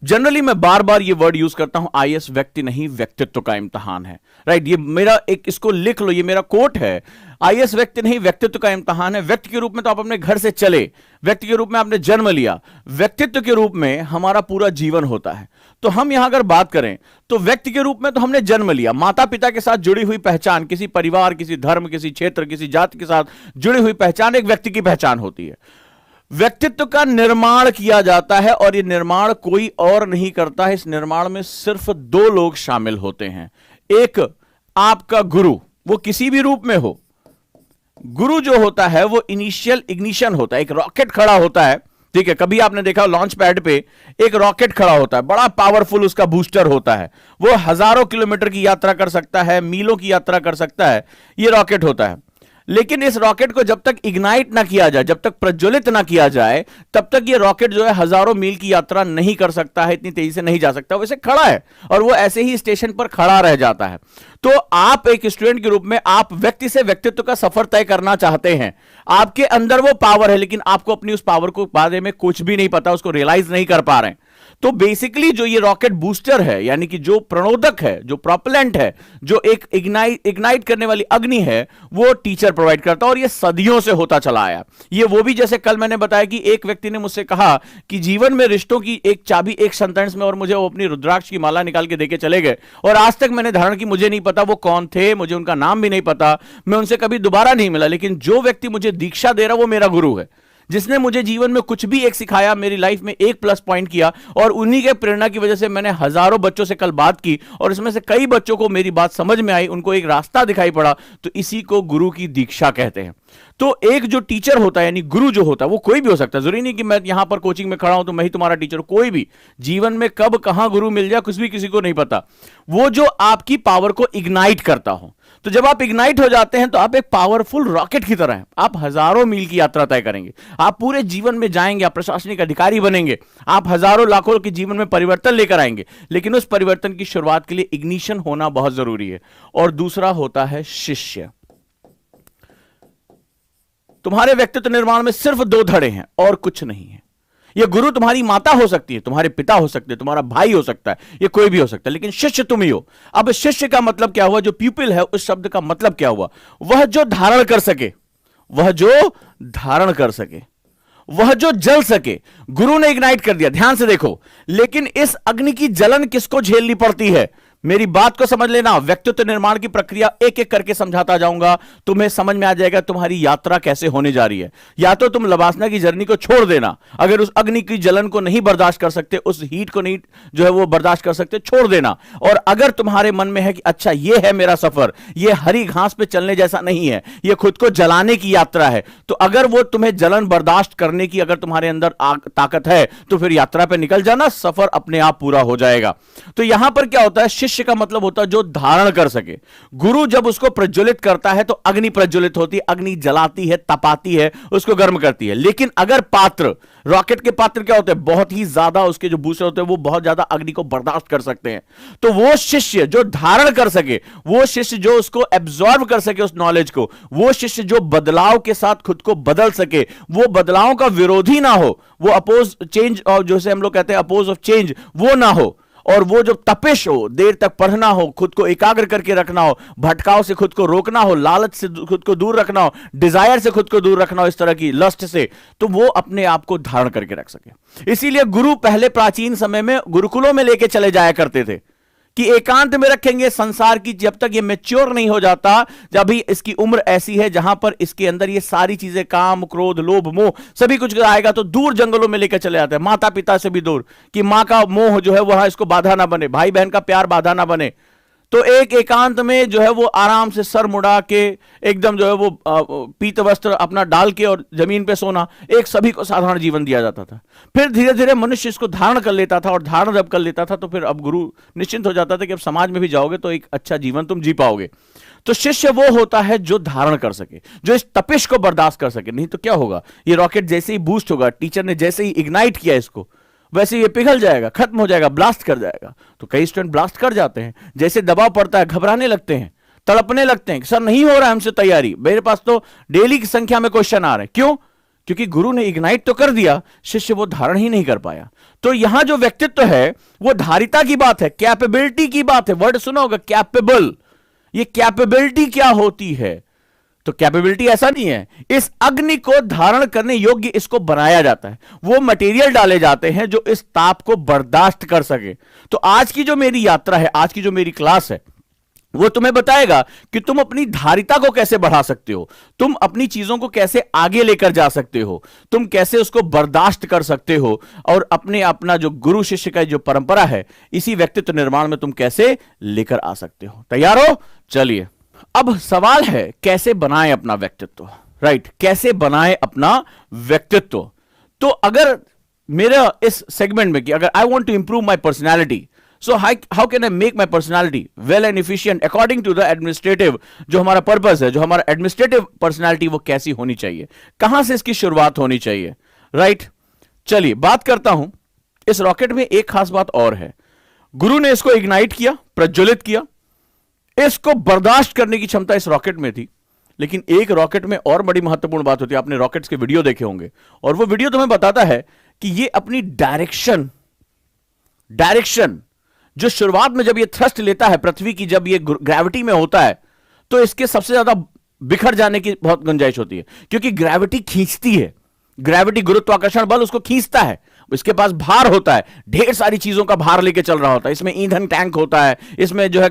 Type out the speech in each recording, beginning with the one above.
Generally मैं बार बार ये word use करता हूं, आईएएस व्यक्ति नहीं व्यक्तित्व का इम्तिहान है। राइट, ये मेरा एक, इसको लिख लो, ये मेरा कोट है। आईएएस व्यक्ति नहीं व्यक्तित्व का इम्तिहान है। व्यक्ति के रूप में तो आप अपने घर से चले, व्यक्ति के रूप में आपने जन्म लिया, व्यक्तित्व के रूप में हमारा पूरा जीवन होता है। तो हम यहां अगर बात करें तो व्यक्ति के रूप में तो हमने जन्म लिया, माता पिता के साथ जुड़ी हुई पहचान, किसी परिवार, किसी धर्म, किसी क्षेत्र, किसी जाति के साथ जुड़ी हुई पहचान एक व्यक्ति की पहचान होती है। व्यक्तित्व का निर्माण किया जाता है और यह निर्माण कोई और नहीं करता है। इस निर्माण में सिर्फ दो लोग शामिल होते हैं। एक आपका गुरु, वो किसी भी रूप में हो। गुरु जो होता है वो इनिशियल इग्निशन होता है, एक रॉकेट खड़ा होता है। ठीक है, कभी आपने देखा लॉन्च पैड पे एक रॉकेट खड़ा होता है, बड़ा पावरफुल उसका बूस्टर होता है, वो हजारों किलोमीटर की यात्रा कर सकता है, मीलों की यात्रा कर सकता है, ये रॉकेट होता है। लेकिन इस रॉकेट को जब तक इग्नाइट ना किया जाए, जब तक प्रज्वलित ना किया जाए, तब तक ये रॉकेट जो है हजारों मील की यात्रा नहीं कर सकता है, इतनी तेजी से नहीं जा सकता। वैसे खड़ा है और वो ऐसे ही स्टेशन पर खड़ा रह जाता है। तो आप एक स्टूडेंट के रूप में आप व्यक्ति से व्यक्तित्व का सफर तय करना चाहते हैं। आपके अंदर वो पावर है, लेकिन आपको अपनी उस पावर को बारे में कुछ भी नहीं पता, उसको रियलाइज नहीं कर पा रहे हैं। तो बेसिकली जो ये रॉकेट बूस्टर है, यानी कि जो प्रणोदक है, जो प्रोपेलेंट है, जो एक इग्नाइट करने वाली अग्नि है, वो टीचर प्रोवाइड करता है। और ये सदियों से होता चला आया। ये वो भी, जैसे कल मैंने बताया कि एक व्यक्ति ने मुझसे कहा कि जीवन में रिश्तों की एक चाबी एक सेंटेंस में, और मुझे वो अपनी रुद्राक्ष की माला निकाल के देके चले गए। और आज तक मैंने धारण की, मुझे नहीं पता वो कौन थे, मुझे उनका नाम भी नहीं पता, मैं उनसे कभी दोबारा नहीं मिला। लेकिन जो व्यक्ति मुझे दीक्षा दे रहा वो मेरा गुरु है, जिसने मुझे जीवन में कुछ भी एक सिखाया, मेरी लाइफ में एक प्लस पॉइंट किया। और उन्हीं के प्रेरणा की वजह से मैंने हजारों बच्चों से कल बात की और इसमें से कई बच्चों को मेरी बात समझ में आई, उनको एक रास्ता दिखाई पड़ा। तो इसी को गुरु की दीक्षा कहते हैं। तो एक जो टीचर होता है, यानी गुरु जो होता है, वो कोई भी हो सकता है। जरूरी नहीं कि मैं यहां पर कोचिंग में खड़ा हूं तो मैं ही तुम्हारा टीचर हूं। कोई भी जीवन में कब कहां गुरु मिल जाए कुछ भी किसी को नहीं पता। वो जो आपकी पावर को इग्नाइट करता हो। तो जब आप इग्नाइट हो जाते हैं तो आप एक पावरफुल रॉकेट की तरह हैं। आप हजारों मील की यात्रा तय करेंगे, आप पूरे जीवन में जाएंगे, आप प्रशासनिक अधिकारी बनेंगे, आप हजारों लाखों के जीवन में परिवर्तन लेकर आएंगे। लेकिन उस परिवर्तन की शुरुआत के लिए इग्निशन होना बहुत जरूरी है। और दूसरा होता है शिष्य। तुम्हारे व्यक्तित्व निर्माण में सिर्फ दो धड़े हैं और कुछ नहीं है। यह गुरु तुम्हारी माता हो सकती है, तुम्हारे पिता हो सकते हैं, तुम्हारा भाई हो सकता है, यह कोई भी हो सकता है, लेकिन शिष्य तुम ही हो। अब शिष्य का मतलब क्या हुआ? जो प्यूपिल है, उस शब्द का मतलब क्या हुआ? वह जो धारण कर सके, वह जो धारण कर सके, वह जो जल सके। गुरु ने इग्नाइट कर दिया, ध्यान से देखो। लेकिन इस अग्नि की जलन किसको झेलनी पड़ती है? मेरी बात को समझ लेना। व्यक्तित्व निर्माण की प्रक्रिया एक एक करके समझाता जाऊंगा, तुम्हें समझ में आ जाएगा तुम्हारी यात्रा कैसे होने जा रही है। या तो तुम लवासना की जर्नी को छोड़ देना, अगर उस अग्नि की जलन को नहीं बर्दाश्त कर सकते, उस हीट को नहीं जो है वो बर्दाश्त कर सकते, छोड़ देना। और अगर तुम्हारे मन में है कि अच्छा ये है मेरा सफर, ये हरी घास पे चलने जैसा नहीं है, ये खुद को जलाने की यात्रा है, तो अगर वो तुम्हें जलन बर्दाश्त करने की अगर तुम्हारे अंदर ताकत है तो फिर यात्रा पे निकल जाना, सफर अपने आप पूरा हो जाएगा। तो यहां पर क्या होता है? शिष्य का मतलब होता है जो धारण कर सके। गुरु जब उसको प्रज्वलित करता है तो अग्नि प्रज्वलित होती है, अग्नि जलाती है, तपाती है, उसको गर्म करती है। लेकिन अगर पात्र, रॉकेट के पात्र क्या होते हैं? बहुत ही ज्यादा, उसके जो बूस्टर होते हैं वो बहुत ज्यादा अग्नि को बर्दाश्त कर सकते हैं। तो वो शिष्य जो धारण कर सके, वो शिष्य जो उसको एब्जॉर्ब कर सके उस नॉलेज को, वो शिष्य जो बदलाव के साथ खुद को बदल सके, वो बदलाव का विरोधी ना हो, वो अपोज चेंज, और जैसे हम लोग कहते हैं अपोज ऑफ चेंज, वो ना हो। और वो जो तपिश हो, देर तक पढ़ना हो, खुद को एकाग्र करके रखना हो, भटकाव से खुद को रोकना हो, लालच से खुद को दूर रखना हो, डिजायर से खुद को दूर रखना हो, इस तरह की लस्ट से, तो वो अपने आप को धारण करके रख सके। इसीलिए गुरु पहले प्राचीन समय में गुरुकुलों में लेके चले जाया करते थे कि एकांत में रखेंगे। संसार की जब तक ये मैच्योर नहीं हो जाता, जब भी इसकी उम्र ऐसी है जहां पर इसके अंदर ये सारी चीजें, काम, क्रोध, लोभ, मोह, सभी कुछ आएगा, तो दूर जंगलों में लेकर चले जाते हैं, माता पिता से भी दूर, कि मां का मोह जो है वह इसको बाधा ना बने, भाई बहन का प्यार बाधा ना बने। तो एक एकांत में जो है वो आराम से सर मुड़ा के एकदम जो है वो पीत वस्त्र अपना डाल के और जमीन पे सोना, एक सभी को साधारण जीवन दिया जाता था। फिर धीरे धीरे मनुष्य इसको धारण कर लेता था, और धारण जब कर लेता था तो फिर अब गुरु निश्चिंत हो जाता था कि अब समाज में भी जाओगे तो एक अच्छा जीवन तुम जी पाओगे। तो शिष्य वो होता है जो धारण कर सके, जो इस तपिश को बर्दाश्त कर सके। नहीं तो क्या होगा? ये रॉकेट जैसे ही बूस्ट होगा, टीचर ने जैसे ही इग्नाइट किया इसको, वैसे ये पिघल जाएगा, खत्म हो जाएगा, ब्लास्ट कर जाएगा। तो कई स्टूडेंट ब्लास्ट कर जाते हैं, जैसे दबाव पड़ता है घबराने लगते हैं, तड़पने लगते हैं, सर नहीं हो रहा है हमसे तैयारी। मेरे पास तो डेली की संख्या में क्वेश्चन आ रहे हैं। क्यों? क्योंकि गुरु ने इग्नाइट तो कर दिया, शिष्य वो धारण ही नहीं कर पाया। तो यहां जो व्यक्तित्व है वो धारिता की बात है, कैपेबिलिटी की बात है। वर्ड सुना होगा कैपेबल, ये कैपेबिलिटी क्या होती है? तो कैपेबिलिटी ऐसा नहीं है, इस अग्नि को धारण करने योग्य इसको बनाया जाता है, वो मटेरियल डाले जाते हैं जो इस ताप को बर्दाश्त कर सके। तो आज की जो मेरी यात्रा है, आज की जो मेरी क्लास है, वो तुम्हें बताएगा कि तुम अपनी धारिता को कैसे बढ़ा सकते हो, तुम अपनी चीजों को कैसे आगे लेकर जा सकते हो, तुम कैसे उसको बर्दाश्त कर सकते हो, और अपना जो गुरु शिष्य का जो परंपरा है, इसी व्यक्तित्व निर्माण में तुम कैसे लेकर आ सकते हो। तैयार हो? चलिए, अब सवाल है कैसे बनाएं अपना व्यक्तित्व, राइट? कैसे बनाएं अपना व्यक्तित्व? तो अगर मेरा इस सेगमेंट में कि अगर I want to improve my personality, so how can I make my personality well and efficient according to the administrative, जो हमारा पर्पस है, जो हमारा एडमिनिस्ट्रेटिव पर्सनैलिटी, वो कैसी होनी चाहिए, कहां से इसकी शुरुआत होनी चाहिए, राइट? चलिए बात करता हूं। इस रॉकेट में एक खास बात और है, गुरु ने इसको इग्नाइट किया, प्रज्वलित किया, इसको बर्दाश्त करने की क्षमता इस रॉकेट में थी। लेकिन एक रॉकेट में और बड़ी महत्वपूर्ण बात होती है, आपने रॉकेट्स के वीडियो देखे होंगे, और वो वीडियो तुम्हें बताता है कि ये अपनी डायरेक्शन जो शुरुआत में जब ये थ्रस्ट लेता है पृथ्वी की, जब ये ग्रेविटी में होता है, तो इसके सबसे ज्यादा बिखर जाने की बहुत गुंजाइश होती है, क्योंकि ग्रेविटी खींचती है, ग्रेविटी गुरुत्वाकर्षण बल उसको खींचता है, इसके पास भार होता है, ढेर सारी चीजों का भार लेके चल रहा होता है, इसमें ईंधन टैंक होता है, इसमें जो है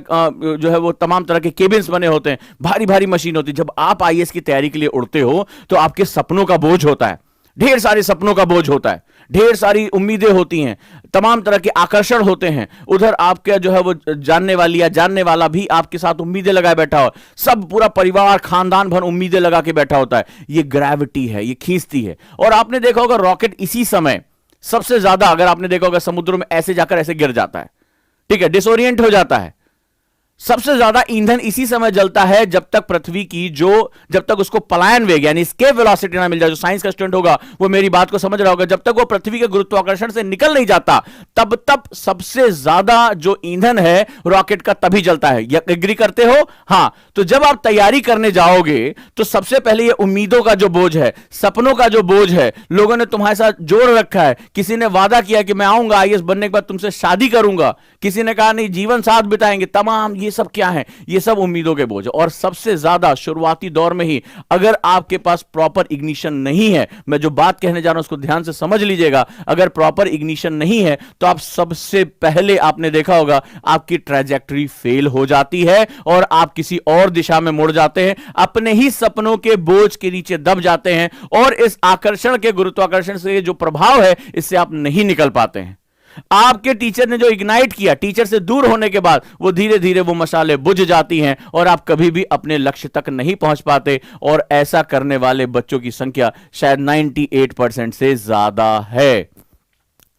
वो तमाम तरह के केबिन्स बने होते हैं, भारी भारी मशीन होती है। जब आप आईएएस की तैयारी के लिए उड़ते हो तो आपके सपनों का बोझ होता है, ढेर सारे सपनों का बोझ होता है, ढेर सारी उम्मीदें होती हैं, तमाम तरह के आकर्षण होते हैं, उधर आपका जो है वो जानने वाली या जानने वाला भी आपके साथ उम्मीदें लगाए बैठा हो, सब पूरा परिवार खानदान भर उम्मीदें लगा के बैठा होता है। ये ग्रेविटी है, ये खींचती है। और आपने देखा होगा रॉकेट इसी समय सबसे ज्यादा, अगर आपने देखा होगा समुद्र में ऐसे जाकर ऐसे गिर जाता है, ठीक है, डिसोरिएंट हो जाता है। सबसे ज्यादा ईंधन इसी समय जलता है जब तक पृथ्वी की जब तक उसको पलायन वेग यानी एस्केप वेलोसिटी ना मिल जाए। जो साइंस का स्टूडेंट होगा वो मेरी बात को समझ रहा होगा, जब तक वो पृथ्वी के गुरुत्वाकर्षण से निकल नहीं जाता तब तक सबसे ज्यादा जो ईंधन है रॉकेट का तभी जलता है। एग्री करते हो? हां। तो जब आप तैयारी करने जाओगे तो सबसे पहले ये उम्मीदों का जो बोझ है, सपनों का जो बोझ है, लोगों ने तुम्हारे साथ जोड़ रखा है, किसी ने वादा किया कि मैं आऊंगा आईएएस बनने के बाद तुमसे शादी करूंगा, किसी ने कहा नहीं जीवन साथ बिताएंगे, तमाम ये सब क्या है? ये सब उम्मीदों के बोझ। और सबसे ज्यादा शुरुआती दौर में ही अगर आपके पास प्रॉपर इग्निशन नहीं है, मैं जो बात कहने जा रहा हूं उसको ध्यान से समझ लीजिएगा, अगर प्रॉपर इग्निशन नहीं है तो आप सबसे पहले आपने देखा होगा आपकी ट्रैजेक्टरी फेल हो जाती है और आप किसी और दिशा में मुड़ जाते हैं, अपने ही सपनों के बोझ के नीचे दब जाते हैं और इस आकर्षण के गुरुत्वाकर्षण से जो प्रभाव है इससे आप नहीं निकल पाते हैं। आपके टीचर ने जो इग्नाइट किया, टीचर से दूर होने के बाद वो धीरे धीरे वो मशालें बुझ जाती हैं और आप कभी भी अपने लक्ष्य तक नहीं पहुंच पाते। और ऐसा करने वाले बच्चों की संख्या शायद 98% से ज्यादा है।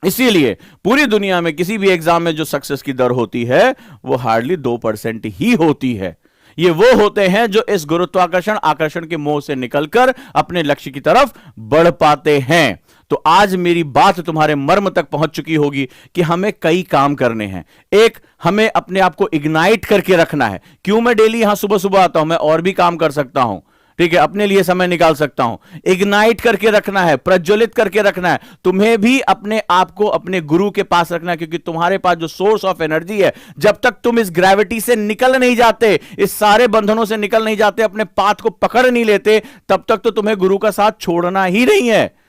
इसीलिए पूरी दुनिया में किसी भी एग्जाम में जो सक्सेस की दर होती है वो हार्डली 2% ही होती है। ये वो होते हैं जो इस गुरुत्वाकर्षण आकर्षण के मोह से निकलकर अपने लक्ष्य की तरफ बढ़ पाते हैं। तो आज मेरी बात तुम्हारे मर्म तक पहुंच चुकी होगी कि हमें कई काम करने हैं। एक, हमें अपने आप को इग्नाइट करके रखना है। क्यों मैं डेली यहां सुबह सुबह आता हूं? मैं और भी काम कर सकता हूं, ठीक है, अपने लिए समय निकाल सकता हूं। इग्नाइट करके रखना है, प्रज्वलित करके रखना है। तुम्हें भी अपने आप को अपने गुरु के पास रखना है, क्योंकि तुम्हारे पास जो सोर्स ऑफ एनर्जी है, जब तक तुम इस ग्रेविटी से निकल नहीं जाते, इस सारे बंधनों से निकल नहीं जाते, अपने पाथ को पकड़ नहीं लेते, तब तक तो तुम्हें गुरु का साथ छोड़ना ही नहीं है।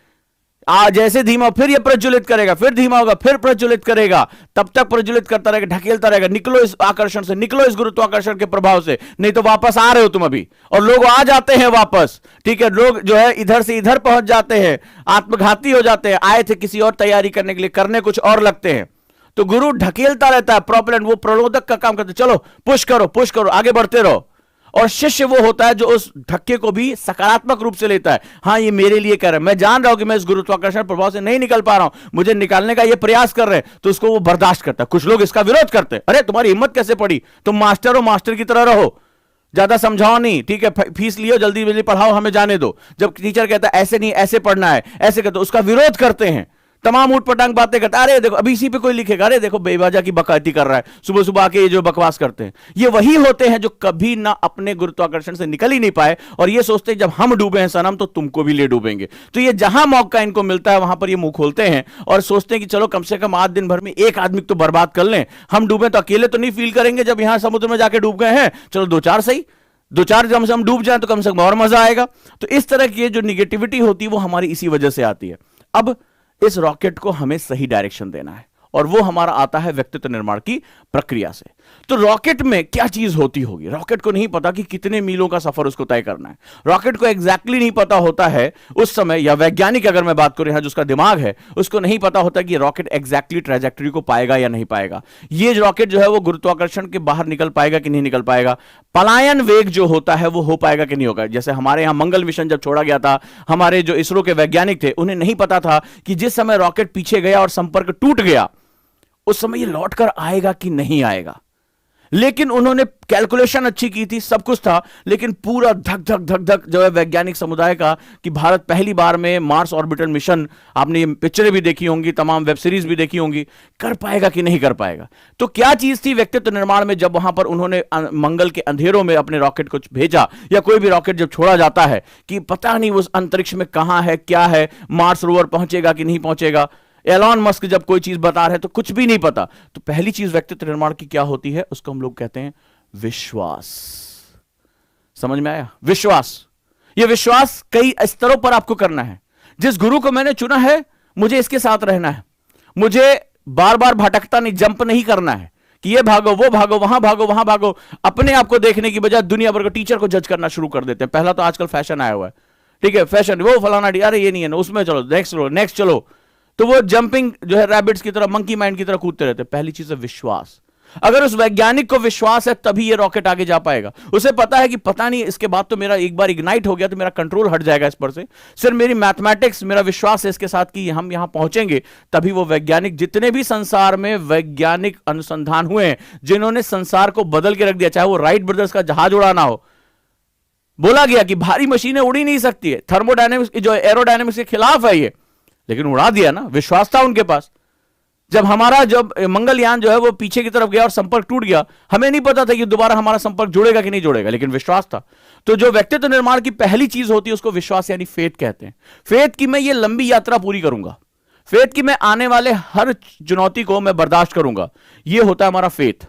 जैसे धीमा फिर ये प्रज्वलित करेगा, फिर धीमा होगा, फिर प्रज्वलित करेगा, तब तक प्रज्वलित करता रहेगा, ढकेलता रहेगा। निकलो इस आकर्षण से, निकलो इस गुरुत्वाकर्षण के प्रभाव से, नहीं तो वापस आ रहे हो तुम अभी। और लोग आ जाते हैं वापस, ठीक है, लोग जो है इधर से इधर पहुंच जाते हैं, आत्मघाती हो जाते हैं। आए थे किसी और तैयारी करने के लिए, करने कुछ और लगते हैं। तो गुरु ढकेलता रहता है, प्रोपेलेंट, वो प्रलोदक का काम करते, चलो पुश करो, आगे बढ़ते रहो। और शिष्य वो होता है जो उस धक्के को भी सकारात्मक रूप से लेता है। हाँ, ये मेरे लिए कर रहा है, मैं जान रहा हूं कि मैं इस गुरुत्वाकर्षण प्रभाव से नहीं निकल पा रहा हूं, मुझे निकालने का ये प्रयास कर रहे हैं, तो उसको वो बर्दाश्त करता है। कुछ लोग इसका विरोध करते हैं, अरे तुम्हारी हिम्मत कैसे पड़ी, तुम मास्टर हो, मास्टर की तरह रहो, ज्यादा समझाओ नहीं, ठीक है, फीस लियो, जल्दी जल्दी पढ़ाओ, हमें जाने दो। जब टीचर कहता है ऐसे नहीं, ऐसे पढ़ना है, ऐसे कहते, उसका विरोध करते हैं। तमाम ऊटपटांग बातें करता है। अरे देखो अभी इसी पे कोई लिखेगा, अरे देखो बेवजह की बकैती कर रहा है, सुबह सुबह आके ये जो बकवास करते हैं, ये वही होते हैं जो कभी ना अपने गुरुत्वाकर्षण से निकल ही नहीं पाए और ये सोचते हैं जब हम डूबे हैं सनम तो तुमको भी ले डूबेंगे। तो ये जहां मौका इनको मिलता है वहां पर ये मुंह खोलते हैं और सोचते हैं कि चलो कम से कम आज दिन भर में एक आदमी तो बर्बाद कर लें, हम डूबे तो अकेले तो नहीं फील करेंगे जब यहां समुद्र में जाके डूब गए हैं, चलो दो चार सही, दो चार कम से हम डूब जाए तो कम से कम और मजा आएगा। तो इस तरह की जो निगेटिविटी होती है वो हमारी इसी वजह से आती है। अब इस रॉकेट को हमें सही डायरेक्शन देना है और वो हमारा आता है व्यक्तित्व निर्माण की प्रक्रिया से। तो रॉकेट में क्या चीज होती होगी? रॉकेट को नहीं पता कि कितने मीलों का सफर उसको तय करना है। रॉकेट को एग्जैक्टली नहीं पता होता है उस समय, या वैज्ञानिक अगर मैं बात करूं यहां जिसका दिमाग है उसको नहीं पता होता कि रॉकेट एग्जैक्टली ट्रैजेक्टरी को पाएगा या नहीं पाएगा। ये रॉकेट जो है वो गुरुत्वाकर्षण के बाहर निकल पाएगा कि नहीं निकल पाएगा, पलायन वेग जो होता है वो हो पाएगा कि नहीं होगा। जैसे हमारे यहां मंगल मिशन जब छोड़ा गया था, हमारे जो इसरो के वैज्ञानिक थे उन्हें नहीं पता था कि जिस समय रॉकेट पीछे गया और संपर्क टूट गया उस समय ये लौट कर आएगा कि नहीं आएगा। लेकिन उन्होंने कैलकुलेशन अच्छी की थी, सब कुछ था, लेकिन पूरा धक धक धक धक जो है वैज्ञानिक समुदाय का कि भारत पहली बार में मार्स ऑर्बिटल मिशन, आपने ये पिक्चरें भी देखी होंगी, तमाम वेब सीरीज भी देखी होंगी, कर पाएगा कि नहीं कर पाएगा। तो क्या चीज थी व्यक्तित्व निर्माण में? जब वहां पर उन्होंने मंगल के अंधेरों में अपने रॉकेट को भेजा, या कोई भी रॉकेट जब छोड़ा जाता है कि पता नहीं उस अंतरिक्ष में कहां है क्या है, मार्स रोवर पहुंचेगा कि नहीं पहुंचेगा, एलॉन मस्क जब कोई चीज बता रहे तो कुछ भी नहीं पता। तो पहली चीज व्यक्तित्व निर्माण की क्या होती है? उसको हम लोग कहते हैं विश्वास। समझ में आया? विश्वास। यह विश्वास कई स्तरों पर आपको करना है। जिस गुरु को मैंने चुना है मुझे इसके साथ रहना है, मुझे बार बार भटकता नहीं, जंप नहीं करना है कि ये भागो वो भागो वहां भागो वहां भागो। अपने आप को देखने की बजाय दुनिया भर के टीचर को जज करना शुरू कर देते हैं। पहला तो आजकल फैशन आया हुआ है, ठीक है, फैशन, वो फलाना अरे ये नहीं है ना, उसमें चलो नेक्स्ट चलो। तो वो जंपिंग जो है रैबिट्स की तरह, मंकी माइंड की तरह कूदते रहते हैं। पहली चीज है विश्वास। अगर उस वैज्ञानिक को विश्वास है तभी ये रॉकेट आगे जा पाएगा। उसे पता है कि पता नहीं इसके बाद तो मेरा एक बार इग्नाइट हो गया तो मेरा कंट्रोल हट जाएगा इस पर से, सिर्फ मेरी मैथमेटिक्स, मेरा विश्वास है इसके साथ कि हम यहां पहुंचेंगे। तभी वो वैज्ञानिक, जितने भी संसार में वैज्ञानिक अनुसंधान हुए हैं जिन्होंने संसार को बदल के रख दिया, चाहे वो राइट ब्रदर्स का जहाज उड़ाना हो, बोला गया कि भारी मशीनें उड़ी नहीं सकती है, थर्मोडायनेमिक्स जो एरोडायनेमिक्स के खिलाफ है ये, लेकिन उड़ा दिया ना, विश्वास था उनके पास। जब मंगलयान जो है वो पीछे की तरफ गया और संपर्क टूट गया, हमें नहीं पता था कि दोबारा हमारा संपर्क जुड़ेगा कि नहीं जुड़ेगा, लेकिन विश्वास था। तो जो व्यक्तित्व निर्माण की पहली चीज होती है उसको विश्वास यानी फेथ कहते हैं। फेथ की मैं ये लंबी यात्रा पूरी करूंगा, फेथ की मैं आने वाले हर चुनौती को मैं बर्दाश्त करूंगा, ये होता है हमारा फेथ,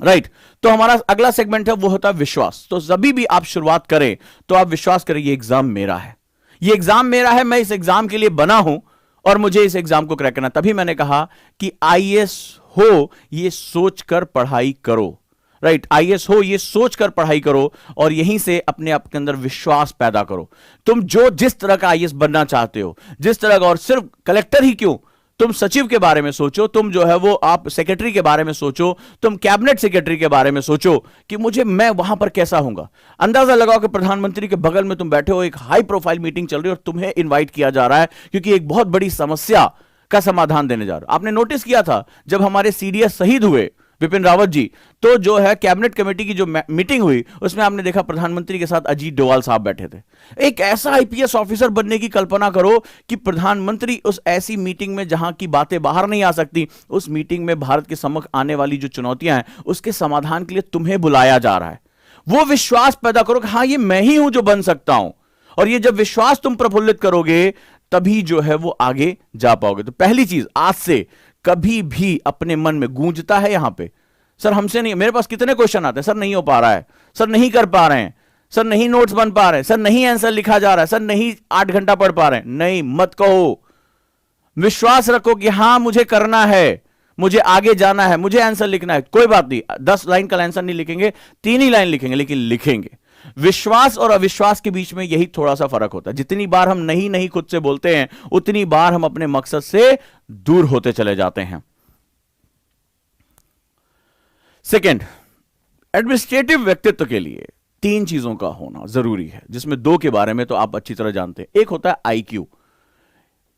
राइट। तो हमारा अगला सेगमेंट है वो होता है विश्वास। तो जब भी आप शुरुआत करें तो आप विश्वास करें ये एग्जाम मेरा है, ये एग्जाम मेरा है, मैं इस एग्जाम के लिए बना हूं और मुझे इस एग्जाम को क्रैक करना। तभी मैंने कहा कि आईएएस हो ये सोचकर पढ़ाई करो, राइट। आईएएस हो ये सोचकर पढ़ाई करो और यहीं से अपने आप के अंदर विश्वास पैदा करो। तुम जो जिस तरह का आईएएस बनना चाहते हो, जिस तरह का, और सिर्फ कलेक्टर ही क्यों, तुम सचिव के बारे में सोचो, तुम जो है वो आप सेक्रेटरी के बारे में सोचो, तुम कैबिनेट सेक्रेटरी के बारे में सोचो कि मैं वहां पर कैसा हूंगा। अंदाजा लगाओ कि प्रधानमंत्री के बगल में तुम बैठे हो, एक हाई प्रोफाइल मीटिंग चल रही है और तुम्हें इनवाइट किया जा रहा है क्योंकि एक बहुत बड़ी समस्या का समाधान देने जा रहे हो। आपने नोटिस किया था जब हमारे सीडीएस शहीद हुए विपिन रावत जी, तो जो है कैबिनेट कमेटी की जो मीटिंग हुई उसमें आपने देखा प्रधानमंत्री के साथ अजीत डोवाल साहब बैठे थे। एक ऐसा आईपीएस ऑफिसर बनने की कल्पना करो कि प्रधानमंत्री उस ऐसी मीटिंग में जहां की बातें बाहर नहीं आ सकती, उस मीटिंग में भारत के समक्ष आने वाली जो चुनौतियां हैं उसके समाधान के लिए तुम्हें बुलाया जा रहा है। वो विश्वास पैदा करो कि हाँ ये मैं ही हूं जो बन सकता हूं, और ये जब विश्वास तुम प्रफुल्लित करोगे तभी जो है वो आगे जा पाओगे। तो पहली चीज, आज से कभी भी अपने मन में गूंजता है यहां पे, सर हमसे नहीं, मेरे पास कितने क्वेश्चन आते हैं, सर नहीं हो पा रहा है, सर नहीं कर पा रहे हैं, सर नहीं नोट्स बन पा रहे हैं, सर नहीं आंसर लिखा जा रहा है, सर नहीं 8 घंटा पढ़ पा रहे हैं। नहीं, मत कहो, विश्वास रखो कि हां मुझे करना है, मुझे आगे जाना है, मुझे आंसर लिखना है। कोई बात नहीं, 10 लाइन का आंसर नहीं लिखेंगे, 3 ही लाइन लिखेंगे, लेकिन लिखेंगे। विश्वास और अविश्वास के बीच में यही थोड़ा सा फर्क होता है। जितनी बार हम नहीं नहीं खुद से बोलते हैं उतनी बार हम अपने मकसद से दूर होते चले जाते हैं। सेकंड, एडमिनिस्ट्रेटिव व्यक्तित्व के लिए 3 चीजों का होना जरूरी है, जिसमें 2 के बारे में तो आप अच्छी तरह जानते हैं। एक होता है आईक्यू,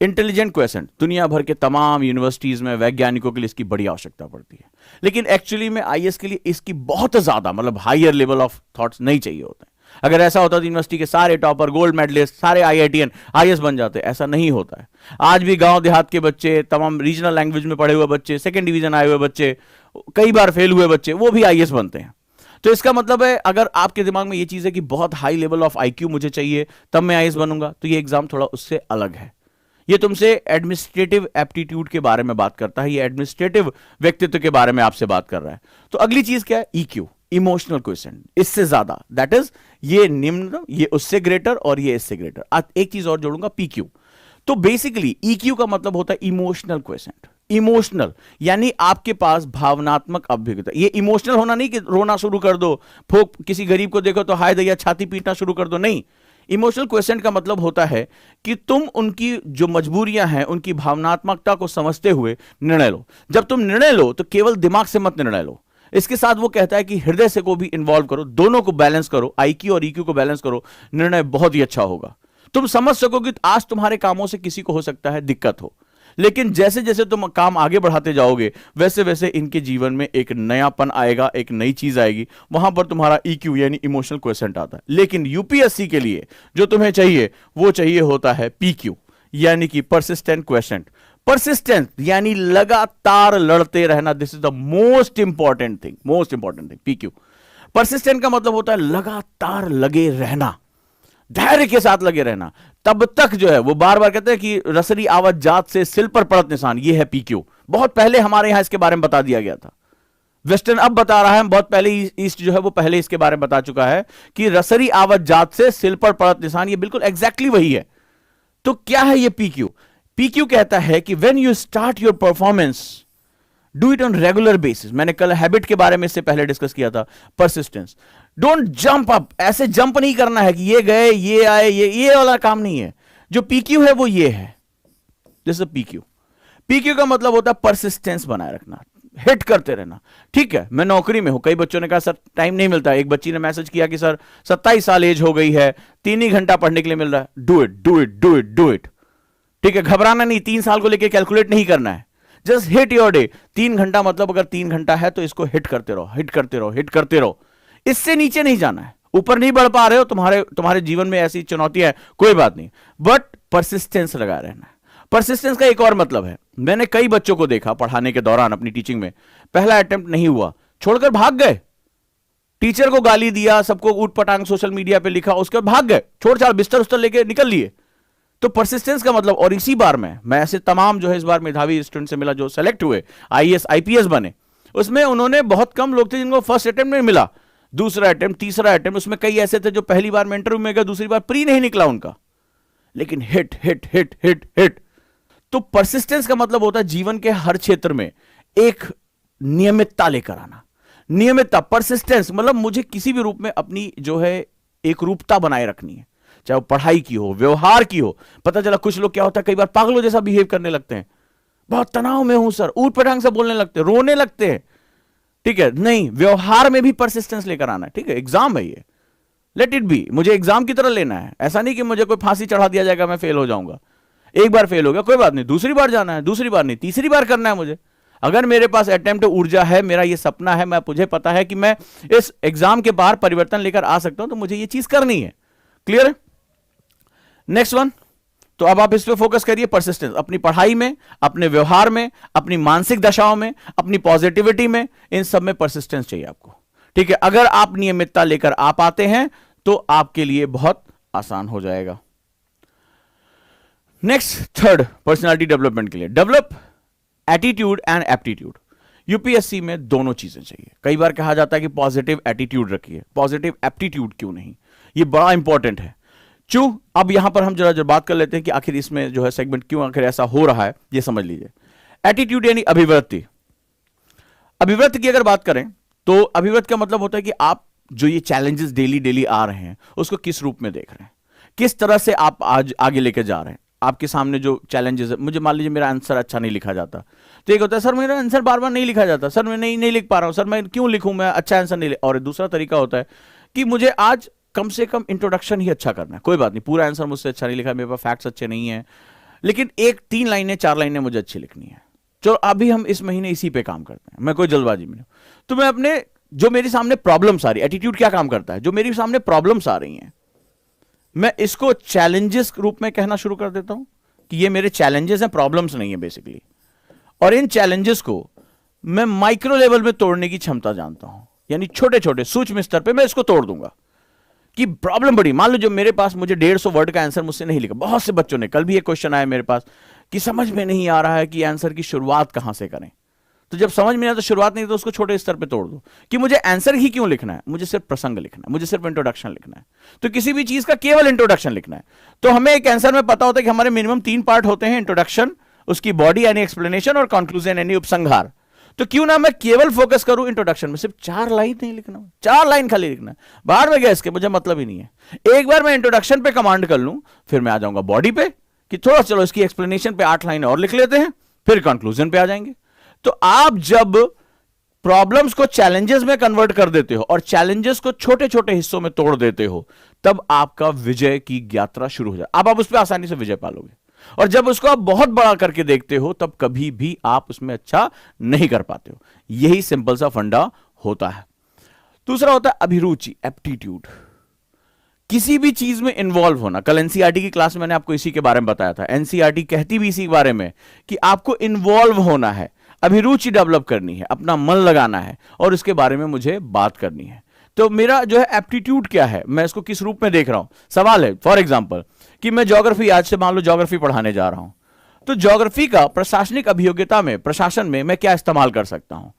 इंटेलिजेंट क्वेश्चन। दुनिया भर के तमाम यूनिवर्सिटीज में वैज्ञानिकों के लिए इसकी बड़ी आवश्यकता पड़ती है, लेकिन एक्चुअली में आईएएस के लिए इसकी बहुत ज्यादा, मतलब हायर लेवल ऑफ थॉट्स नहीं चाहिए होते हैं। अगर ऐसा होता तो यूनिवर्सिटी के सारे टॉपर, गोल्ड मेडलिस्ट, सारे आईआईटीएन आईएएस बन जाते। ऐसा नहीं होता है। आज भी गांव देहात के बच्चे, तमाम रीजनल लैंग्वेज में पढ़े हुए बच्चे, सेकंड डिवीजन आए हुए बच्चे, कई बार फेल हुए बच्चे, वो भी आईएएस बनते हैं। तो इसका मतलब है अगर आपके दिमाग में ये चीज है कि बहुत हाई लेवल ऑफ आईक्यू मुझे चाहिए तब मैं आईएएस बनूंगा, तो ये एग्जाम थोड़ा उससे अलग है। ये तुमसे एडमिनिस्ट्रेटिव एप्टीट्यूड के बारे में बात करता है, ये एडमिनिस्ट्रेटिव व्यक्तित्व के बारे में आपसे बात कर रहा है। तो अगली चीज क्या है? ईक्यू, इमोशनल क्वेश्चन, इससे ज्यादा, दैट इज ये निम्न, ये उससे ग्रेटर और ये इससे ग्रेटर। एक चीज और जोड़ूंगा, पीक्यू। तो बेसिकली ईक्यू का मतलब होता है इमोशनल क्वेश्चन। इमोशनल यानी आपके पास भावनात्मक अभिज्ञता। ये इमोशनल होना नहीं कि रोना शुरू कर दो, फोक किसी गरीब को देखो तो हाय दैया छाती पीटना शुरू कर दो, नहीं। इमोशनल क्वेश्चन का मतलब होता है कि तुम उनकी जो मजबूरियां हैं, उनकी भावनात्मकता को समझते हुए निर्णय लो। जब तुम निर्णय लो तो केवल दिमाग से मत निर्णय लो, इसके साथ वो कहता है कि हृदय से को भी इन्वॉल्व करो, दोनों को बैलेंस करो, आईक्यू और ईक्यू को बैलेंस करो, निर्णय बहुत ही अच्छा होगा। तुम समझ सकोगे कि आज तुम्हारे कामों से किसी को हो सकता है दिक्कत हो, लेकिन जैसे जैसे तुम काम आगे बढ़ाते जाओगे वैसे वैसे इनके जीवन में एक नयापन आएगा, एक नई चीज आएगी, वहां पर तुम्हारा ईक्यू यानी इमोशनल क्वेश्चन आता है। लेकिन यूपीएससी के लिए जो तुम्हें चाहिए वो चाहिए होता है पीक्यू, यानी कि परसिस्टेंट क्वेश्चन। परसिस्टेंट यानी लगातार लड़ते रहना, this is the most important thing, PQ. Persistent का मतलब होता है लगातार लगे रहना, धैर्य के साथ लगे रहना, तब तक जो है वो बार बार कहते हैं कि रसरी आवत जात से सिल पर पड़त निशान, ये है पीक्यू। बहुत पहले हमारे यहां इसके बारे में बता दिया गया था, वेस्टर्न अब बता रहा है, बहुत पहले ईस्ट जो है वो पहले इसके बारे में बता चुका है कि रसरी आवत जात से सिल पर पड़त निशान, ये बिल्कुल एग्जैक्टली वही है। तो क्या है ये पीक्यू? पीक्यू कहता है कि when you start your performance do it on regular basis. मैंने कल हैबिट के बारे में इससे पहले डिस्कस किया था। परसिस्टेंस, डोंट जंप अप, ऐसे जंप नहीं करना है कि ये गए ये आए, ये वाला काम नहीं है। जो पीक्यू है वो ये है, जैसे पीक्यू। पीक्यू का मतलब होता है परसिस्टेंस बनाए रखना, हिट करते रहना। ठीक है, मैं नौकरी में हूं, कई बच्चों ने कहा सर टाइम नहीं मिलता। एक बच्ची ने मैसेज किया कि सर 27 साल एज हो गई है, 3 ही घंटा पढ़ने के लिए मिल रहा है। Do it, do it, do it, do it. ठीक है, घबराना नहीं, 3 साल को लेकर कैलकुलेट नहीं करना है, जस्ट हिट योर डे। 3 घंटा मतलब अगर 3 घंटा है तो इसको हिट करते रहो, हिट करते रहो, हिट करते रहो। इससे नीचे नहीं जाना है, ऊपर नहीं बढ़ पा रहे हो, तुम्हारे जीवन में ऐसी चुनौतियां है, कोई बात नहीं, बट परसिस्टेंस लगा रहना है। परसिस्टेंस का एक और मतलब है, मैंने कई बच्चों को देखा पढ़ाने के दौरान अपनी टीचिंग में, पहला अटेम्प्ट नहीं हुआ, छोड़कर भाग गए, टीचर को गाली दिया, सबको ऊट पटांग सोशल मीडिया पे लिखा, उसके बाद भाग गए, छोड़ छाड़ बिस्तर उस्तर लेके निकल लिए। तो परसिस्टेंस का मतलब, और इसी बार में मैं ऐसे तमाम जो है इस बार मेधावी स्टूडेंट से मिला जो सेलेक्ट हुए, आईएएस आईपीएस बने, उसमें उन्होंने बहुत कम लोग थे जिनको फर्स्ट अटेम्प्ट में मिला, दूसरा अटेम्प्ट, तीसरा अटेम्प्ट, उसमें कई ऐसे थे जो पहली बार में इंटरव्यू में गए, दूसरी बार प्री नहीं निकला उनका, लेकिन hit hit hit hit hit. तो परसिस्टेंस का मतलब होता है जीवन के हर क्षेत्र में एक नियमितता लेकर आना। नियमितता, परसिस्टेंस मतलब मुझे किसी भी रूप में अपनी जो है एक रूपता बनाए रखनी है, चाहे वो पढ़ाई की हो, व्यवहार की हो। पता चला कुछ लोग क्या होता है, कई बार पागलों जैसा बिहेव करने लगते हैं, बहुत तनाव में हूं सर, ऊट पटांग से बोलने लगते हैं, रोने लगते हैं। ठीक है, नहीं, व्यवहार में भी परसिस्टेंस लेकर आना है। ठीक है, एग्जाम है ये, लेट इट बी, मुझे एग्जाम की तरह लेना है, ऐसा नहीं कि मुझे कोई फांसी चढ़ा दिया जाएगा मैं फेल हो जाऊंगा। एक बार फेल हो गया कोई बात नहीं, दूसरी बार जाना है, दूसरी बार नहीं, तीसरी बार करना है मुझे। अगर मेरे पास अटेम्प्ट ऊर्जा है, मेरा ये सपना है, मुझे पता है कि मैं इस एग्जाम के बाहर परिवर्तन लेकर आ सकता हूं, तो मुझे ये चीज करनी है। क्लियर है? नेक्स्ट वन, तो अब आप इस पे फोकस करिए, परसिस्टेंस, अपनी पढ़ाई में, अपने व्यवहार में, अपनी मानसिक दशाओं में, अपनी पॉजिटिविटी में, इन सब में परसिस्टेंस चाहिए आपको। ठीक है, अगर आप नियमितता लेकर आ पाते हैं तो आपके लिए बहुत आसान हो जाएगा। नेक्स्ट, थर्ड, पर्सनालिटी डेवलपमेंट के लिए develop attitude and aptitude. UPSC में दोनों चीजें चाहिए। कई बार कहा जाता है कि पॉजिटिव एटीट्यूड रखिए, पॉजिटिव एप्टीट्यूड क्यों नहीं, ये बड़ा इंपॉर्टेंट है। अब यहां पर हम जरा बात कर लेते हैं कि आखिर इसमें जो है सेगमेंट क्यों आखिर ऐसा हो रहा है, ये समझ लीजिए। एटीट्यूड यानी अभिवृत्ति। अभिवृत्ति की अगर बात करें तो अभिवृत्ति का मतलब होता है कि आप जो ये चैलेंजेस डेली डेली आ रहे हैं उसको किस रूप में देख रहे हैं, किस तरह से आप आज आगे लेके जा रहे हैं। आपके सामने जो चैलेंजेस है, मुझे मान लीजिए मेरा आंसर अच्छा नहीं लिखा जाता, तो एक होता है सर मेरा आंसर बार बार नहीं लिखा जाता, सर मैं नहीं लिख पा रहा हूं, सर मैं क्यों लिखूं, मैं अच्छा आंसर नहीं। और दूसरा तरीका होता है कि मुझे आज कम से कम इंट्रोडक्शन ही अच्छा करना है, कोई बात नहीं पूरा आंसर मुझसे अच्छा नहीं लिखा, मेरे पास फैक्ट्स अच्छे नहीं है, लेकिन 3 लाइनें 4 लाइनें मुझे अच्छी लिखनी है। चलो अभी हम इस महीने इसी पे काम करते हैं, मैं कोई जल्दबाजी में नहीं, तो मैं अपने जो मेरे सामने प्रॉब्लम्स आ रही, एटीट्यूड क्या काम करता है, जो मेरे सामने प्रॉब्लम्स आ रही हैं, मैं इसको चैलेंजेस रूप में कहना शुरू कर देता हूं कि ये मेरे चैलेंजेस हैं, प्रॉब्लम्स नहीं है बेसिकली। और इन चैलेंजेस को मैं माइक्रो लेवल में तोड़ने की क्षमता जानता हूं, यानी छोटे छोटे सूक्ष्म स्तर पे मैं इसको तोड़ दूंगा। कि प्रॉब्लम बड़ी, मान लो जो मेरे पास, मुझे 150 वर्ड का आंसर मुझसे नहीं लिखा, बहुत से बच्चों ने, कल भी एक क्वेश्चन आया मेरे पास कि समझ में नहीं आ रहा है कि आंसर की शुरुआत कहां से करें। तो जब समझ में आया तो शुरुआत नहीं, तो उसको छोटे स्तर पे तोड़ दो कि मुझे आंसर ही क्यों लिखना है, मुझे सिर्फ प्रसंग लिखना है, मुझे सिर्फ इंट्रोडक्शन लिखना है। तो किसी भी चीज का केवल इंट्रोडक्शन लिखना है। तो हमें एक आंसर में पता होता है कि हमारे मिनिमम 3 पार्ट होते हैं, इंट्रोडक्शन, उसकी बॉडी यानी एक्सप्लेनेशन, और कंक्लूजन यानी उपसंहार। तो क्यों ना मैं केवल फोकस करूं इंट्रोडक्शन में, सिर्फ 4 लाइन नहीं लिखना, 4 लाइन खाली लिखना है, बाहर में गया इसके मुझे मतलब ही नहीं है। एक बार मैं इंट्रोडक्शन पे कमांड कर लूं, फिर मैं आ जाऊंगा बॉडी पे कि थोड़ा चलो इसकी एक्सप्लेनेशन पे 8 लाइन और लिख लेते हैं, फिर कंक्लूजन पे आ जाएंगे। तो आप जब प्रॉब्लम्स को चैलेंजेस में कन्वर्ट कर देते हो और चैलेंजेस को छोटे छोटे हिस्सों में तोड़ देते हो, तब आपका विजय की यात्रा शुरू हो जाए। अब आप उस पर आसानी से विजय पालोगे। और जब उसको आप बहुत बड़ा करके देखते हो, तब कभी भी आप उसमें अच्छा नहीं कर पाते हो। यही सिंपल सा फंडा होता है। दूसरा होता है अभिरुचि, एप्टीट्यूड, किसी भी चीज में इन्वॉल्व होना। कल एनसीईआरटी की क्लास में मैंने आपको इसी के बारे में बताया था। एनसीईआरटी कहती भी इसी के बारे में कि आपको इन्वॉल्व होना है, अभिरुचि डेवलप करनी है, अपना मन लगाना है, और इसके बारे में मुझे बात करनी है। तो मेरा जो है एप्टीट्यूड क्या है, मैं इसको किस रूप में देख रहा हूं। सवाल है फॉर एग्जांपल कि मैं ज्योग्राफी, आज से मान लो ज्योग्राफी पढ़ाने जा रहा हूं, तो ज्योग्राफी का प्रशासनिक अभियोग्यता में, प्रशासन में मैं क्या इस्तेमाल कर सकता हूं।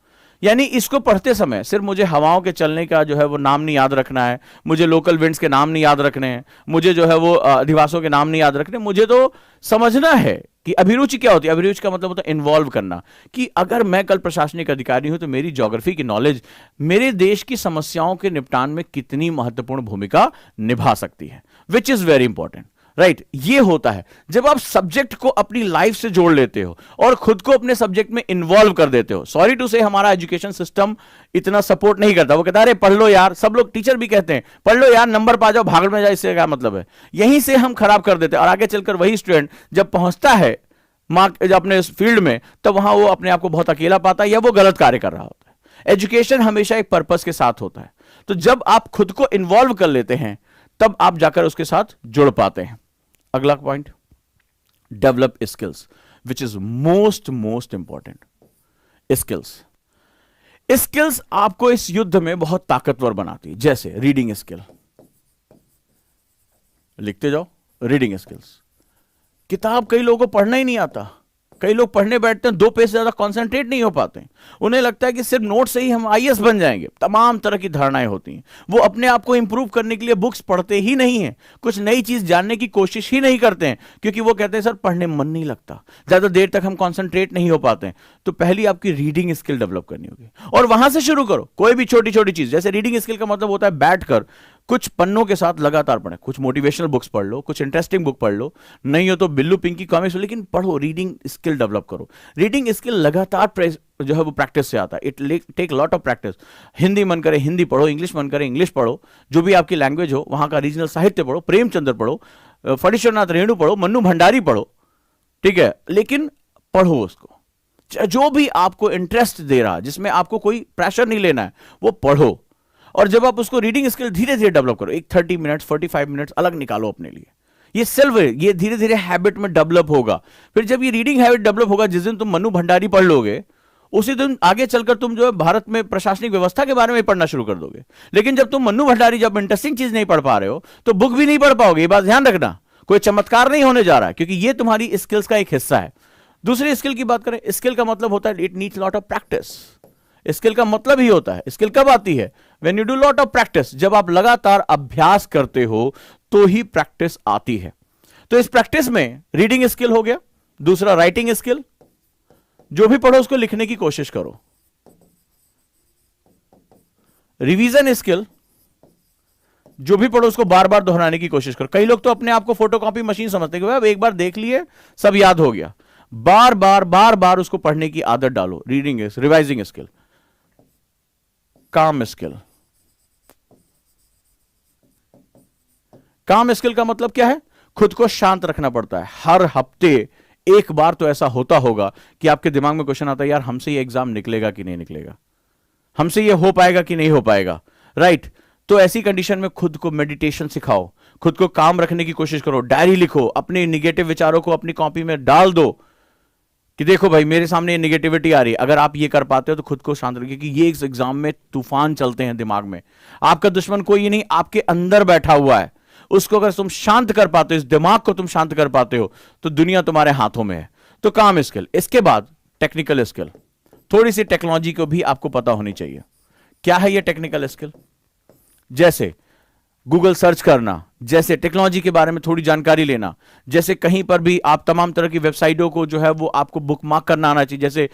यानी इसको पढ़ते समय सिर्फ मुझे हवाओं के चलने का जो है वो नाम नहीं याद रखना है, मुझे लोकल विंड्स के नाम नहीं याद रखने हैं, मुझे जो है वो अधिवासों के नाम नहीं याद रखने, मुझे तो समझना है कि अभिरुचि क्या होती है। अभिरुचि का मतलब होता है इन्वॉल्व करना, कि अगर मैं कल प्रशासनिक अधिकारी हूं तो मेरी ज्योग्राफी की नॉलेज मेरे देश की समस्याओं के निपटान में कितनी महत्वपूर्ण भूमिका निभा सकती है, which is very important, right. ये होता है जब आप सब्जेक्ट को अपनी लाइफ से जोड़ लेते हो और खुद को अपने सब्जेक्ट में इन्वॉल्व कर देते हो। सॉरी टू से हमारा एजुकेशन सिस्टम इतना सपोर्ट नहीं करता। वो कहता है अरे पढ़ लो यार, सब लोग टीचर भी कहते हैं पढ़ लो यार, नंबर पा जाओ, भागड़ में जाओ, इससे क्या मतलब है। यहीं से हम खराब कर देते हैं। और आगे चलकर वही स्टूडेंट जब पहुंचता है अपने फील्ड में, तब वहां वो अपने आप को बहुत अकेला पाता है या वो गलत कार्य कर रहा होता है। एजुकेशन हमेशा एक पर्पस के साथ होता है। तो जब आप खुद को इन्वॉल्व कर लेते हैं, तब आप जाकर उसके साथ जुड़ पाते हैं। अगला point, develop skills, which is most important. Skills आपको इस युद्ध में बहुत ताकतवर बनाती है। जैसे रीडिंग स्किल, लिखते जाओ, रीडिंग स्किल्स। किताब कई लोगों को पढ़ना ही नहीं आता, कई लोग पढ़ने बैठते हैं 2 पेज से ज्यादा कंसंट्रेट नहीं हो पाते। उन्हें लगता है कि सिर्फ नोट से ही हम आईएएस बन जाएंगे। तमाम तरह की धारणाएं होती हैं। वो अपने आप को इंप्रूव करने के लिए बुक्स पढ़ते ही नहीं है, कुछ नई चीज जानने की कोशिश ही नहीं करते हैं, क्योंकि वो कहते हैं सर पढ़ने मन नहीं लगता, ज्यादा देर तक हम कॉन्सेंट्रेट नहीं हो पाते हैं। तो पहली आपकी रीडिंग स्किल डेवलप करनी होगी, और वहां से शुरू करो। कोई भी छोटी छोटी चीज, जैसे रीडिंग स्किल का मतलब होता है बैठकर कुछ पन्नों के साथ लगातार पढ़े, कुछ मोटिवेशनल बुक्स पढ़ लो, कुछ इंटरेस्टिंग बुक पढ़ लो, नहीं हो तो बिल्लू पिंकी कॉमिक्स, लेकिन पढ़ो, रीडिंग स्किल डेवलप करो। रीडिंग स्किल लगातार जो है वो प्रैक्टिस से आता है। It take lot of practice. Hindi मन करे हिंदी पढ़ो, इंग्लिश मन करे इंग्लिश पढ़ो, जो भी आपकी लैंग्वेज हो वहां का रीजनल साहित्य पढ़ो, प्रेमचंद्र पढ़ो, फणीश्वरनाथ रेणु पढ़ो, मन्नू भंडारी पढ़ो, ठीक है, लेकिन पढ़ो उसको। जो भी आपको इंटरेस्ट दे रहा, जिसमें आपको कोई प्रेशर नहीं लेना है, वो पढ़ो। और जब आप उसको रीडिंग स्किल धीरे धीरे डेवलप करो, एक 30 मिनट्स 45 मिनट्स अलग निकालो अपने लिए, ये धीरे धीरे हैबिट में डेवलप होगा। फिर जब ये रीडिंग हैबिट डेवलप होगा, जिस दिन तुम मन्नू भंडारी पढ़ लोगे, उसी दिन आगे चलकर तुम जो है भारत में प्रशासनिक व्यवस्था के बारे में पढ़ना शुरू कर दोगे। लेकिन जब तुम मन्नू भंडारी, जब इंटरेस्टिंग चीज नहीं पढ़ पा रहे हो, तो बुक भी नहीं पढ़ पाओगे। ये बात ध्यान रखना, कोई चमत्कार नहीं होने जा रहा है, क्योंकि ये तुम्हारी स्किल्स का एक हिस्सा है। दूसरी स्किल की बात करें, स्किल का मतलब होता है it needs lot of practice. Skill का मतलब ही होता है, स्किल कब आती है, when you do lot of practice. जब आप लगातार अभ्यास करते हो तो ही प्रैक्टिस आती है। तो इस प्रैक्टिस में रीडिंग स्किल हो गया। दूसरा राइटिंग स्किल, जो भी पढ़ो उसको लिखने की कोशिश करो। रिवीजन स्किल, जो भी पढ़ो उसको बार बार दोहराने की कोशिश करो। कई लोग तो अपने आप को फोटोकॉपी मशीन समझते हैं, अब एक बार देख लिए सब याद हो गया। बार बार उसको पढ़ने की आदत डालो। Reading, revising skill. काम स्किल, काम स्किल का मतलब क्या है, खुद को शांत रखना पड़ता है। हर हफ्ते एक बार तो ऐसा होता होगा कि आपके दिमाग में क्वेश्चन आता है, यार हमसे ये एग्जाम निकलेगा कि नहीं निकलेगा। हमसे ये हो पाएगा कि नहीं हो पाएगा, राइट? तो ऐसी कंडीशन में खुद को मेडिटेशन सिखाओ, खुद को काम रखने की कोशिश करो, डायरी लिखो, अपने निगेटिव विचारों को अपनी कॉपी में डाल दो कि देखो भाई मेरे सामने ये निगेटिविटी आ रही है। अगर आप ये कर पाते हो तो खुद को शांत रखिए कि ये इस एग्जाम में तूफान चलते हैं दिमाग में, आपका दुश्मन कोई नहीं, आपके अंदर बैठा हुआ है। उसको अगर तुम शांत कर पाते हो, इस दिमाग को तुम शांत कर पाते हो, तो दुनिया तुम्हारे हाथों में है। तो काम स्किल, इसके बाद टेक्निकल स्किल, थोड़ी सी टेक्नोलॉजी को भी आपको पता होनी चाहिए। क्या है ये टेक्निकल स्किल? जैसे गूगल सर्च करना, जैसे टेक्नोलॉजी के बारे में थोड़ी जानकारी लेना, जैसे कहीं पर भी आप तमाम तरह की वेबसाइटों को जो है वो आपको बुकमार्क करना आना चाहिए। जैसे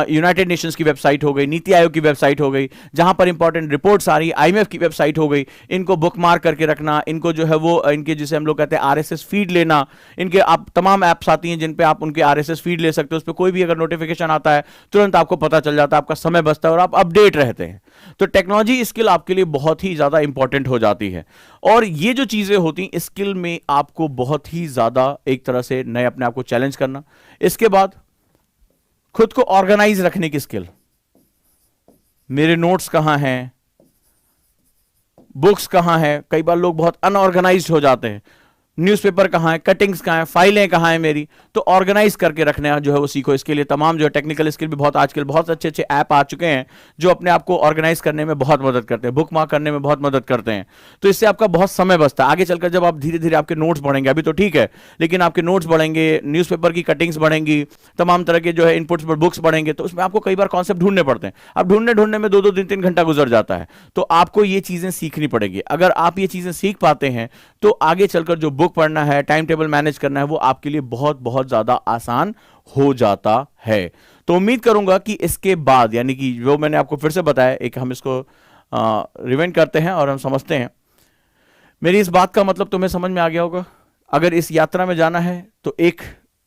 यूनाइटेड नेशंस की वेबसाइट हो गई, नीति आयोग की वेबसाइट हो गई, जहां पर इंपॉर्टेंट रिपोर्ट्स आ रही, आईएमएफ की वेबसाइट हो गई, इनको बुकमार्क करके रखना, इनको जो है वो इनके जिसे हम लोग कहते हैं आरएसएस फीड लेना। इनके आप तमाम ऐप्स आती हैं जिन पे आप उनके आरएसएस फीड ले सकते हो, उस पर कोई भी अगर नोटिफिकेशन आता है तुरंत आपको पता चल जाता है, आपका समय बचता है और आप अपडेट रहते हैं। तो टेक्नोलॉजी स्किल आपके लिए बहुत ही ज्यादा इंपॉर्टेंट हो जाती है। और ये जो चीजें होती स्किल में आपको बहुत ही ज्यादा एक तरह से नए अपने आप को चैलेंज करना। इसके बाद खुद को ऑर्गेनाइज रखने की स्किल, मेरे नोट्स कहां हैं, बुक्स कहां हैं। कई बार लोग बहुत अनऑर्गेनाइज्ड हो जाते हैं, न्यूज़पेपर कहां है, कटिंग्स कहां है, फाइलें कहां है मेरी। तो ऑर्गेनाइज करके रखना जो है वो सीखो। इसके लिए तमाम जो है टेक्निकल स्किल भी बहुत आजकल बहुत अच्छे अच्छे ऐप आ चुके हैं जो अपने आप को ऑर्गेनाइज करने में बहुत मदद करते हैं, बुक मार्क करने में बहुत मदद करते हैं। तो इससे आपका बहुत समय बचता है। आगे चलकर जब आप धीरे धीरे आपके नोट्स बढ़ेंगे, अभी तो ठीक है, लेकिन आपके नोट्स बढ़ेंगे, न्यूज़पेपर की कटिंग्स बढ़ेंगी, तमाम तरह के जो है इनपुट्स पर बुक्स बढ़ेंगे, तो उसमें आपको कई बार कॉन्सेप्ट ढूंढने पड़ते हैं। अब ढूंढने में 2-2 3-3 घंटा गुजर जाता है। तो आपको ये चीजें सीखनी पड़ेगी। अगर आप ये चीजें सीख पाते हैं तो आगे चलकर जो बुक पढ़ना है, टाइम टेबल मैनेज करना है, वो आपके लिए बहुत बहुत ज्यादा आसान हो जाता है। तो उम्मीद करूंगा कि इसके बाद, यानी कि जो मैंने आपको फिर से बताया, एक हम इसको रिवाइंड करते हैं और हम समझते हैं। मेरी इस बात का मतलब तुम्हें समझ में आ गया होगा। अगर इस यात्रा में जाना है तो एक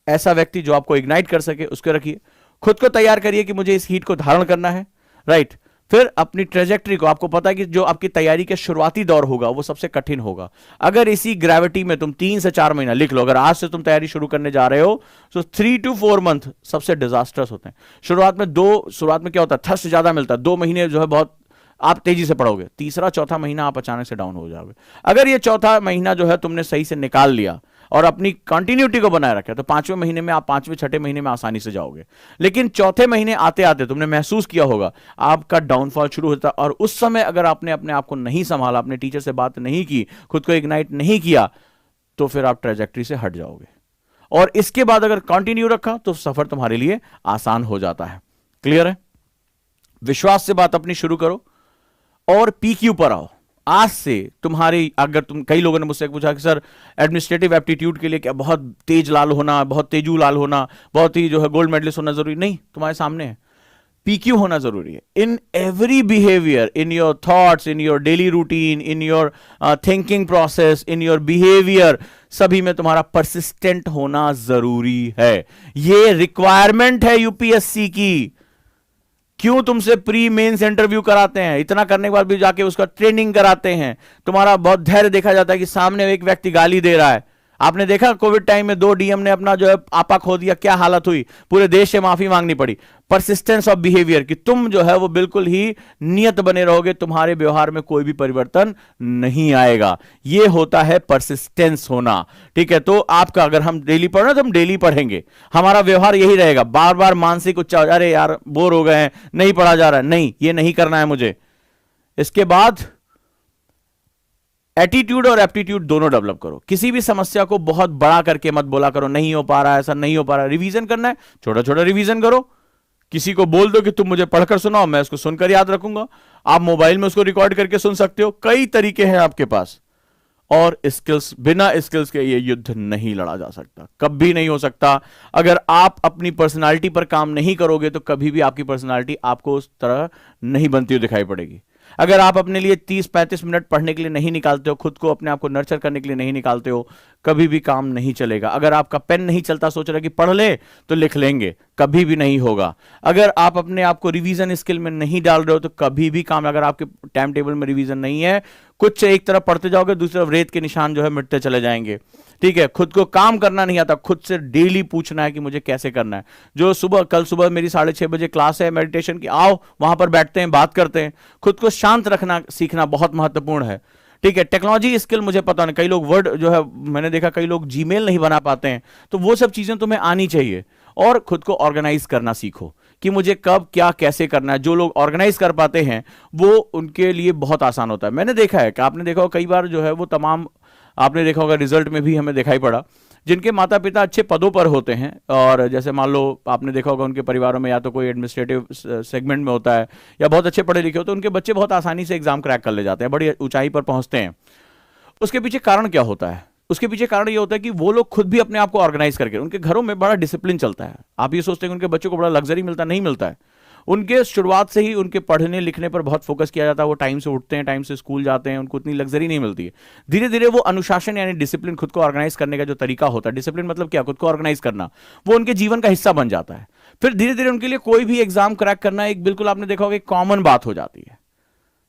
ऐसा व्यक्ति जो आपको इग्नाइट कर सके उसको रखिए, खुद को तैयार करिए कि मुझे इस हीट को धारण करना है, राइट। फिर अपनी ट्रेजेक्टरी को, आपको पता है कि जो आपकी तैयारी का शुरुआती दौर होगा वो सबसे कठिन होगा। अगर इसी ग्रेविटी में तुम 3 से 4 महीना लिख लो, अगर आज से तुम तैयारी शुरू करने जा रहे हो तो 3 to 4 मंथ सबसे डिजास्टर्स होते हैं। शुरुआत में क्या होता है, थर्स्ट ज्यादा मिलता है, 2 महीने जो है बहुत आप तेजी से पढ़ोगे, तीसरा चौथा महीना आप अचानक से डाउन हो जाओगे। अगर ये चौथा महीना जो है तुमने सही से निकाल लिया और अपनी कंटिन्यूटी को बनाए रखा तो 5वें महीने में आप 5वें-6ठे महीने में आसानी से जाओगे। लेकिन चौथे महीने आते आते तुमने महसूस किया होगा आपका डाउनफॉल शुरू होता है, और उस समय अगर आपने अपने आप को नहीं संभाला, अपने टीचर से बात नहीं की, खुद को इग्नाइट नहीं किया, तो फिर आप ट्रेजेक्टरी से हट जाओगे। और इसके बाद अगर कंटिन्यू रखा तो सफर तुम्हारे लिए आसान हो जाता है। क्लियर है? विश्वास से बात अपनी शुरू करो और पीक्यू पर आओ। आज से तुम्हारी, अगर कई लोगों ने मुझसे पूछा कि सर एडमिनिस्ट्रेटिव एप्टीट्यूड के लिए क्या बहुत तेज लाल होना, बहुत तेजू लाल होना, बहुत ही जो है गोल्ड मेडलिस्ट होना जरूरी नहीं? तुम्हारे सामने है, पीक्यू होना जरूरी है। In every behaviour, in your thoughts, in your daily routine, in your thinking process, in your behaviour, सभी में तुम्हारा परसिस्टेंट होना जरूरी है। ये रिक्वायरमेंट है यूपीएससी की। क्यों तुमसे प्री मेंस इंटरव्यू कराते हैं, इतना करने के बाद भी जाके उसका ट्रेनिंग कराते हैं। तुम्हारा बहुत धैर्य देखा जाता है कि सामने एक व्यक्ति गाली दे रहा है। आपने देखा कोविड टाइम में 2 डीएम ने अपना जो है आपा खो दिया, क्या हालत हुई, पूरे देश से माफी मांगनी पड़ी। परसिस्टेंस ऑफ बिहेवियर, कि तुम जो है वो बिल्कुल ही नियत बने रहोगे, तुम्हारे व्यवहार में कोई भी परिवर्तन नहीं आएगा। ये होता है परसिस्टेंस होना। ठीक है, तो आपका अगर हम डेली पढ़ रहे हैं तो हम डेली पढ़ेंगे, हमारा व्यवहार यही रहेगा। बार बार मानसिक उच्चार, अरे यार बोर हो गए हैं, नहीं पढ़ा जा रहा है, नहीं, ये नहीं करना है मुझे। इसके बाद एटीट्यूड और एप्टीट्यूड दोनों डेवलप करो। किसी भी समस्या को बहुत बड़ा करके मत बोला करो, नहीं हो पा रहा है, ऐसा नहीं हो पा रहा है। रिवीजन करना है, छोटा छोटा रिवीजन करो। किसी को बोल दो कि तुम मुझे पढ़कर सुनाओ, मैं उसको सुनकर याद रखूंगा। आप मोबाइल में उसको रिकॉर्ड करके सुन सकते हो, कई तरीके हैं आपके पास। और स्किल्स, बिना स्किल्स के ये युद्ध नहीं लड़ा जा सकता, कभी नहीं हो सकता। अगर आप अपनी पर्सनालिटी पर काम नहीं करोगे तो कभी भी आपकी पर्सनालिटी आपको उस तरह नहीं बनती हुई दिखाई पड़ेगी। अगर आप अपने लिए 30-35 मिनट पढ़ने के लिए नहीं निकालते हो, खुद को अपने आप को नर्चर करने के लिए नहीं निकालते हो, कभी भी काम नहीं चलेगा। अगर आपका पेन नहीं चलता, सोच रहा कि पढ़ ले तो लिख लेंगे, कभी भी नहीं होगा। अगर आप अपने आप को रिवीजन स्किल में नहीं डाल रहे हो तो कभी भी काम, अगर आपके टाइम टेबल में रिवीजन नहीं है, कुछ एक तरफ पढ़ते जाओगे, दूसरी तरफ रेत के निशान जो है मिटते चले जाएंगे। ठीक है, खुद को काम करना नहीं आता, खुद से डेली पूछना है कि मुझे कैसे करना है। जो कल सुबह मेरी 6:30 बजे क्लास है मेडिटेशन की, आओ वहां पर बैठते हैं, बात करते हैं। खुद को शांत रखना सीखना बहुत महत्वपूर्ण है। ठीक है, टेक्नोलॉजी स्किल मुझे पता नहीं, कई लोग वर्ड जो है मैंने देखा कई लोग जीमेल नहीं बना पाते हैं, तो वो सब चीजें तुम्हें आनी चाहिए। और खुद को ऑर्गेनाइज करना सीखो कि मुझे कब क्या कैसे करना है। जो लोग ऑर्गेनाइज कर पाते हैं वो उनके लिए बहुत आसान होता है। मैंने देखा है कि आपने देखा होगा कई बार जो है वो तमाम, आपने देखा होगा रिजल्ट में भी हमें दिखाई पड़ा, जिनके माता पिता अच्छे पदों पर होते हैं, और जैसे मान लो आपने देखा होगा उनके परिवारों में या तो कोई एडमिनिस्ट्रेटिव सेगमेंट में होता है या बहुत अच्छे पढ़े लिखे होते हैं, उनके बच्चे बहुत आसानी से एग्जाम क्रैक कर ले जाते हैं, बड़ी ऊंचाई पर पहुंचते हैं। उसके पीछे कारण क्या होता है? उसके पीछे कारण ये होता है कि वो लोग खुद भी अपने आप को ऑर्गेनाइज करके, उनके घरों में बड़ा डिसिप्लिन चलता है। आप ये सोचते हैं कि उनके बच्चों को बड़ा लग्जरी मिलता, नहीं मिलता है। उनके शुरुआत से ही उनके पढ़ने लिखने पर बहुत फोकस किया जाता है, वो टाइम से उठते हैं, टाइम से स्कूल जाते हैं, उनको इतनी लग्जरी नहीं मिलती है। धीरे धीरे वो अनुशासन यानी डिसिप्लिन, खुद को ऑर्गेनाइज करने का जो तरीका होता है, डिसिप्लिन मतलब क्या, खुद को ऑर्गेनाइज करना, वो उनके जीवन का हिस्सा बन जाता है। फिर धीरे धीरे उनके लिए कोई भी एग्जाम क्रैक करना एक बिल्कुल, आपने देखा होगा, एक कॉमन बात हो जाती है।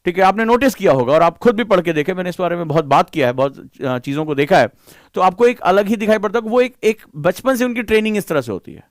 ठीक है, आपने नोटिस किया होगा और आप खुद भी पढ़ के देखे, मैंने इस बारे में बहुत बात किया है, बहुत चीजों को देखा है, तो आपको एक अलग ही दिखाई पड़ता है कि वो एक बचपन से उनकी ट्रेनिंग इस तरह से होती है।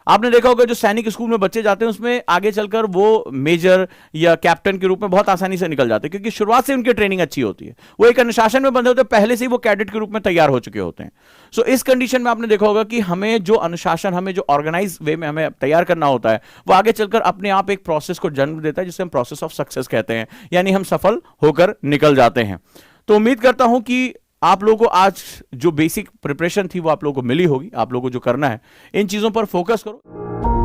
आपने देखा होगा जो सैनिक स्कूल में बच्चे जाते हैं उसमें आगे चलकर वो मेजर या कैप्टन के रूप में बहुत आसानी से निकल जाते हैं, क्योंकि शुरुआत से उनकी ट्रेनिंग अच्छी होती है, वो एक अनुशासन में बंधे होते हैं, पहले से ही वो कैडेट के रूप में तैयार हो चुके होते हैं। सो इस कंडीशन में आपने देखा होगा कि हमें जो अनुशासन, हमें जो ऑर्गेनाइज वे में हमें तैयार करना होता है, वो आगे चलकर अपने आप एक प्रोसेस को जन्म देता है, जिसे हम प्रोसेस ऑफ सक्सेस कहते हैं, यानी हम सफल होकर निकल जाते हैं। तो उम्मीद करता हूं कि आप लोगों को आज जो बेसिक प्रिपरेशन थी वो आप लोगों को मिली होगी। आप लोगों को जो करना है, इन चीजों पर फोकस करो।